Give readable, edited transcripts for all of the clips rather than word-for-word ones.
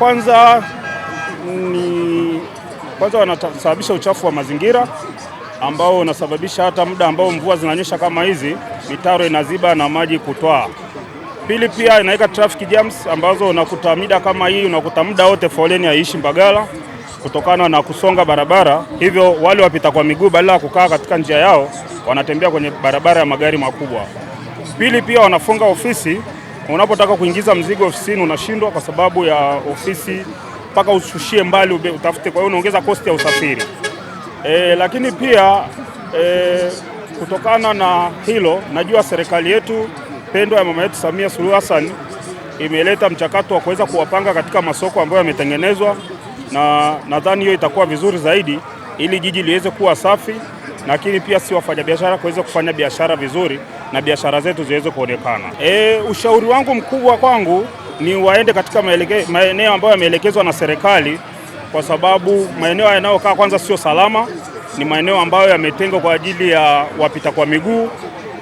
kwanza wanasababisha uchafu wa mazingira ambao unasababisha hata muda ambao mvua zinanyesha kama hizi, mitaro inaziba na maji kutwaa. Pili, pia inaweka traffic jams ambazo unakuta mida kama hii, unakuta muda wote foleni haiishi Mbagala kutokana na kusonga barabara. Hivyo wale wapita kwa miguu badala ya kukaa katika njia yao wanatembea kwenye barabara ya magari makubwa. Pili, pia wanafunga ofisi. Unapotaka kuingiza mzigo ofisini unashindwa kwa sababu ya ofisi mpaka ushushie mbali utafute, kwa hiyo unaongeza kosti ya usafiri. Lakini pia kutokana na hilo, najua serikali yetu pendwa ya mama yetu Samia Suluhu Hassan imeleta mchakato wa kuweza kuwapanga katika masoko ambayo yametengenezwa, na nadhani hiyo itakuwa vizuri zaidi ili jiji liweze kuwa safi, lakini pia si wafanyabiashara kuweza kufanya biashara vizuri na biashara zetu ziweze kuonekana. Ushauri wangu mkubwa kwangu ni waende katika maeneo ambayo yameelekezwa na serikali, kwa sababu maeneo yanayokaa kwanza sio salama, ni maeneo ambayo yametengwa kwa ajili ya wapita kwa miguu,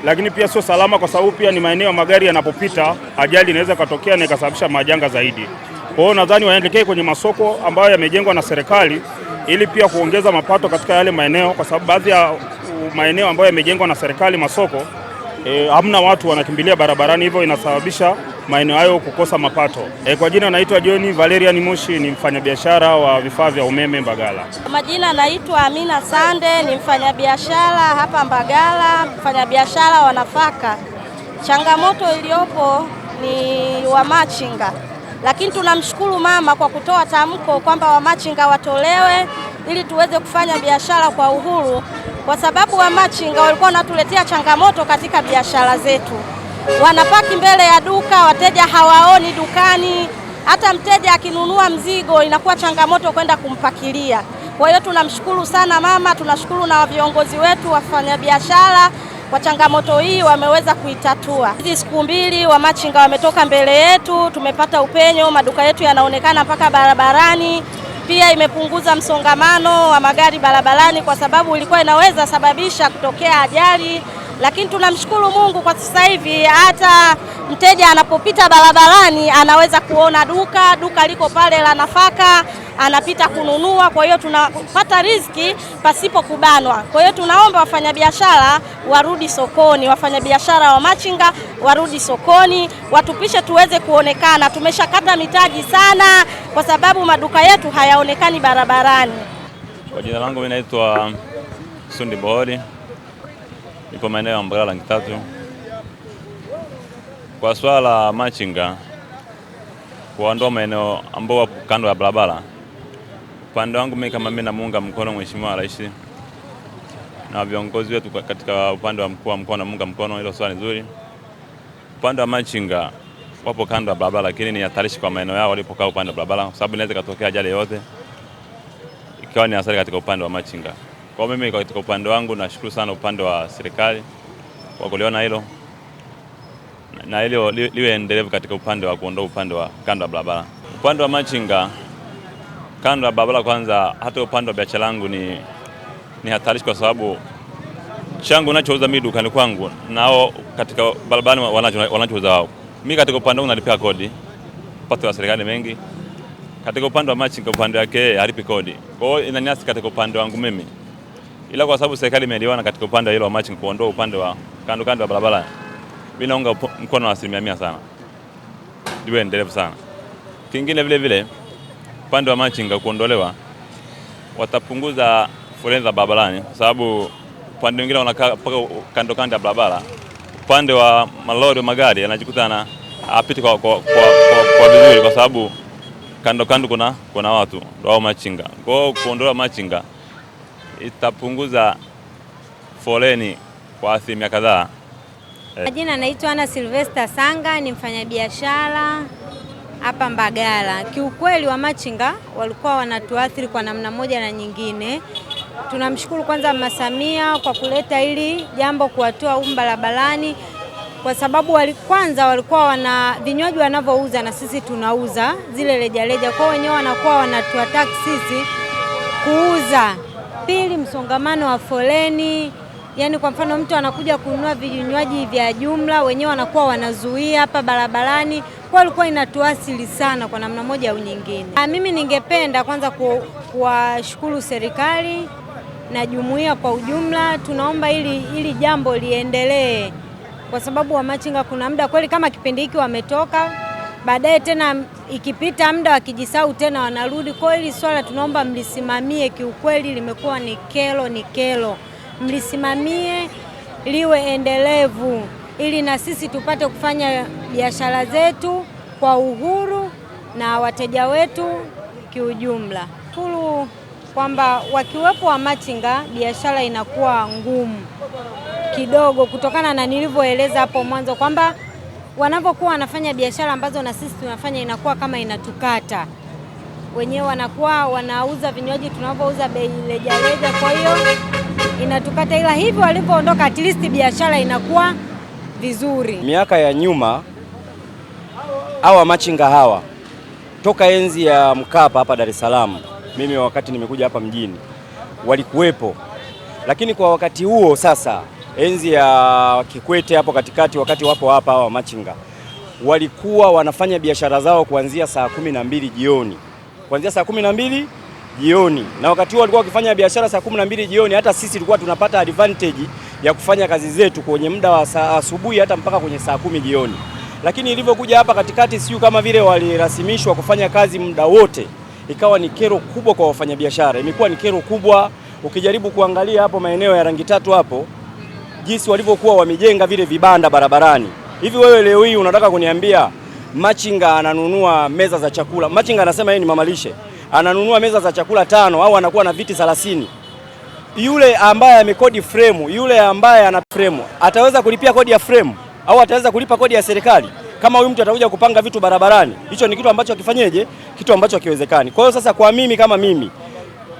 lakini pia sio salama kwa sababu pia ni maeneo magari yanapopita ajali inaweza kutokea na ikasababisha majanga zaidi. Kwa hiyo nadhani waelekee kwenye masoko ambayo yamejengwa na serikali ili pia kuongeza mapato katika yale maeneo, kwa sababu baadhi ya maeneo ambayo yamejengwa na serikali masoko hamna watu wanakimbilia barabarani, hivyo inasababisha maeneo hayo kukosa mapato. Kwa jina naitwa John Valerian Moshi, ni mfanyabiashara wa vifaa vya umeme Mbagala. Majina naitwa Amina Sande, ni mfanyabiashara hapa Mbagala, mfanyabiashara wa nafaka. Changamoto iliyopo ni wamachinga, lakini tunamshukuru mama kwa kutoa tamko kwamba wamachinga watolewe ili tuweze kufanya biashara kwa uhuru, kwa sababu wamachinga walikuwa wanatuletea changamoto katika biashara zetu. Wanapaki mbele ya duka, wateja hawaoni dukani, hata mteja akinunua mzigo inakuwa changamoto kwenda kumpakilia. Kwa hiyo tunamshukuru sana mama, tunashukuru na viongozi wetu wafanyabiashara kwa changamoto hii wameweza kuitatua. Hizi siku mbili wamachinga wametoka mbele yetu, tumepata upenyo, maduka yetu yanaonekana mpaka barabarani. Pia imepunguza msongamano wa magari barabarani kwa sababu ilikuwa inaweza sababisha kutokea ajali. Lakini tunamshukuru Mungu kwa sasa hivi hata mteja anapopita barabarani anaweza kuona duka liko pale la nafaka, anapita kununua, kwa hiyo tunapata riziki pasipo kubanwa. Kwa hiyo tunaomba wafanyabiashara warudi sokoni, wafanyabiashara wa machinga warudi sokoni, watupishe tuweze kuonekana. Tumeshakata mitaji sana kwa sababu maduka yetu hayaonekani barabarani. Kwa jina langu mimi naitwa Sundi Bohori, nipo maeneo ya Mbagala Rangi Tatu. Kwa swala la machinga kuondoa maeneo ambao kando ya barabara, upande wangu mimi kama mimi namuunga mkono Mheshimiwa Rais na viongozi wetu katika upande wa mkuu wa mkoa namuunga mkono, hilo swali nzuri. Upande wa machinga wapo kando ya barabara, lakini ni hatarishi kwa maeneo yao walipokaa upande wa barabara, kwa sababu inaweza kutokea ajali yote ikawa ni hasara katika upande wa machinga. Kwa mimi katika upande wangu nashukuru sana upande wa serikali kwa kuliona hilo, na hilo liwe endelevu katika upande wa kuondoa upande wa kando ya barabara. Upande wa machinga kando ya barabara, kwanza hata upande wa biashara yangu ni hatarishi, kwa sababu changu ninachouza mimi dukani kwangu nao katika barabarani wanachouza wao. Mimi katika upande wangu nalipia kodi, pato ya serikali mengi. Katika upande wa machinga upande wake halipi kodi. Kwa hiyo inaniasi katika upande wangu mimi. Ila kwa sababu serikali imeelewana katika upande hilo wa machinga kuondoa upande wa kando ya barabara, mimi naunga mkono wa 100% sana. Liwe endelevu sana. Kingine vile vile upande wa machinga kuondolewa, watapunguza foleni za barabarani, kwa sababu upande mwingine wanakaa mpaka kando ya barabara. Upande wa malori magari yanajikutana apiti kwa vizuri, kwa sababu kando kuna watu wao machinga. Kwa hiyo kuondoa machinga itapunguza foleni kwa 100% kadhaa. Majina naitwa Ana Sylvester Sanga, ni mfanyabiashara hapa Mbagala. Kiukweli wa machinga walikuwa wanatuathiri kwa namna moja na nyingine. Tunamshukuru kwanza Mama Samia kwa kuleta hili jambo, kuwatoa barabarani, kwa sababu kwanza walikuwa wana vinywaji wanavyouza na sisi tunauza zile rejareja, kwa wenyewe wanakuwa wanatuataki sisi kuuza. Pili, msongamano wa foleni, yani kwa mfano mtu anakuja kununua vinywaji vya jumla, wenyewe wanakuwa wanazuia hapa barabarani, kwa ilikuwa inatuasili sana kwa namna moja au nyingine. Mimi ningependa kwanza kuwashukuru serikali na jumuiya kwa ujumla. Tunaomba ili jambo liendelee, kwa sababu wamachinga kuna muda kweli kama kipindi hiki wametoka, baadaye tena ikipita muda wakijisahau tena wanarudi. Kwa hili swala tunaomba mlisimamie, kiukweli limekuwa ni kero, mlisimamie liwe endelevu ili na sisi tupate kufanya biashara zetu kwa uhuru na wateja wetu kiujumla. Shukuru kwamba wakiwepo wamachinga biashara inakuwa ngumu kidogo, kutokana na nilivyoeleza hapo mwanzo kwamba wanapokuwa wanafanya biashara ambazo na sisi tunafanya inakuwa kama inatukata. Wenyewe wanakuwa wanauza vinywaji tunapouza bei rejareja, kwa hiyo inatukata, ila hivi walipoondoka at least biashara inakuwa vizuri. Miaka ya nyuma hawa machinga hawa toka enzi ya Mkapa hapa Dar es Salaam, mimi wakati nimekuja hapa mjini walikuwepo, lakini kwa wakati huo sasa enzi ya Kikwete hapo katikati, wakati wapo hapa hawa machinga walikuwa wanafanya biashara zao kuanzia saa 12 jioni, kuanzia saa 12 jioni, na wakati huo walikuwa wakifanya biashara saa 12 jioni. Hata sisi tulikuwa tunapata advantage ya kufanya kazi zetu kwenye muda wa saa asubuhi hata mpaka kwenye saa 10 jioni. Lakini ilivyokuja hapa katikati, siyo kama vile walirasimishwa kufanya kazi muda wote, ikawa ni kero kubwa kwa wafanyabiashara. Imekuwa ni kero kubwa. Ukijaribu kuangalia hapo maeneo ya Rangi Tatu hapo, jinsi walivyokuwa wamejenga vile vibanda barabarani. Hivi wewe leo hii unataka kuniambia machinga ananunua meza za chakula? Machinga anasema yeye ni mamalishe, ananunua meza za chakula 5 au anakuwa na viti 30. Yule ambaye amekodi frame, yule ambaye ana frame ataweza kulipia kodi ya frame au ataweza kulipa kodi ya serikali kama huyu mtu atakuja kupanga vitu barabarani? Hicho ni kitu ambacho akifanyeje, kitu ambacho hakiwezekani. Kwa hiyo sasa, kwa mimi kama mimi,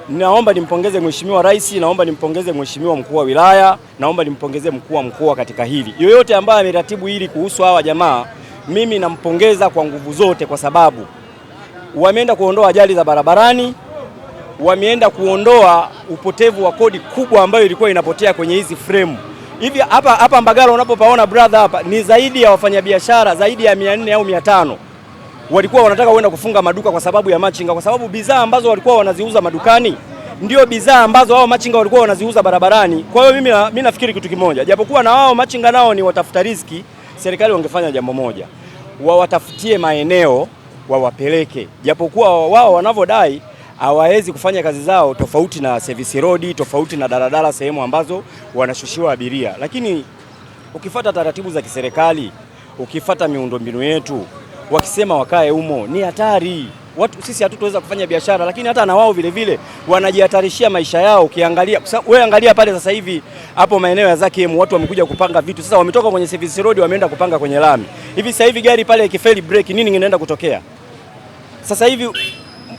naomba nimpongeze Mheshimiwa Rais, naomba nimpongeze Mheshimiwa Mkuu wa Wilaya, naomba nimpongeze Mkuu wa Mkoa katika hili. Yoyote ambaye ameratibu hili kuhusu hawa jamaa, mimi nampongeza kwa nguvu zote, kwa sababu wameenda kuondoa ajali za barabarani, wameenda kuondoa upotevu wa kodi kubwa ambayo ilikuwa inapotea kwenye hizi frame. Hivi hapa Mbagala unapopaona brother, hapa ni zaidi ya wafanyabiashara zaidi ya 400 au 500 walikuwa wanataka kwenda kufunga maduka kwa sababu ya machinga, kwa sababu bidhaa ambazo walikuwa wanaziuza madukani ndio bidhaa ambazo hao machinga walikuwa wanaziuza barabarani. Kwa hiyo mimi nafikiri kitu kimoja, japokuwa na wao machinga nao ni watafuta riziki, serikali wangefanya jambo moja, wawatafutie maeneo wawapeleke, japokuwa wao wanavyodai hawawezi kufanya kazi zao tofauti na service road, tofauti na daladala, sehemu ambazo wanashushiwa abiria. Lakini ukifuata taratibu za kiserikali, ukifuata miundombinu yetu, wakisema wakae humo ni hatari. Sisi hatutaweza kufanya biashara, lakini hata na wao vile vile wanajihatarishia maisha yao. Ukiangalia wewe, angalia pale sasa hivi hapo maeneo ya Zakem, watu wamekuja kupanga vitu. Sasa wametoka kwenye service road wameenda kupanga kwenye lami. Hivi sasa hivi gari pale ikifeli break, nini kinaenda kutokea? Sasa hivi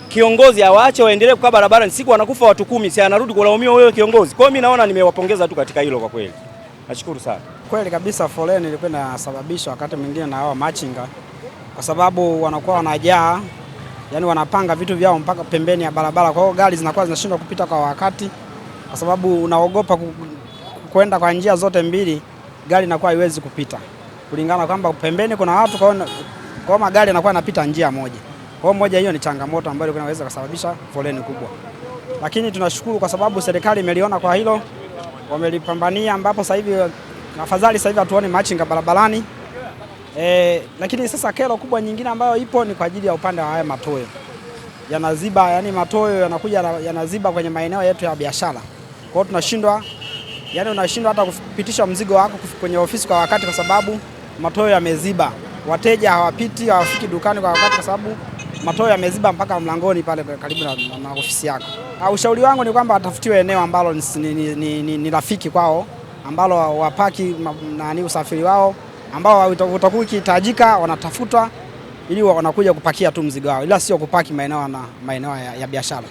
kiongozi awaache waendelee kukaa barabarani, siku wanakufa watu 10, si anarudi kulaumiwa wewe kiongozi. Kwa hiyo mimi naona nimewapongeza tu katika hilo, kwa kweli nashukuru sana. Kweli kabisa, foleni ilikuwa inasababisha wakati mwingine na hao machinga, kwa sababu wanakuwa wanajaa, yani wanapanga vitu vyao mpaka pembeni ya barabara. Kwa hiyo gari zinakuwa zinashindwa kupita kwa wakati, kwa sababu unaogopa kwenda kwa njia zote mbili, gari inakuwa haiwezi kupita kulingana kwamba pembeni kuna watu, kwa magari yanakuwa yanapita njia moja. Kwa moja, hiyo ni changamoto ambayo inaweza kusababisha foleni kubwa, lakini tunashukuru kwa sababu serikali imeliona kwa hilo, wamelipambania, ambapo sasa hivi afadhali sasa hivi hatuoni machinga barabarani. Lakini sasa kero kubwa nyingine ambayo ipo ni kwa ajili ya upande wa haya matoyo yanaziba, yani matoyo yanakuja yanaziba kwenye maeneo yetu ya biashara. Kwa hiyo tunashindwa, yani unashindwa hata kupitisha mzigo wako kwenye ofisi kwa wakati, kwa sababu matoyo yameziba. Wateja hawapiti, hawafiki dukani kwa wakati kwa sababu matoyo yameziba mpaka mlangoni pale karibu na ofisi yako. Ushauri wangu ni kwamba watafutiwe eneo ambalo ni rafiki kwao, ambalo wapaki usafiri wao ambao utakuwa ukihitajika, wanatafuta ili wanakuja kupakia tu mzigo wao, ila sio kupaki maeneo ya biashara.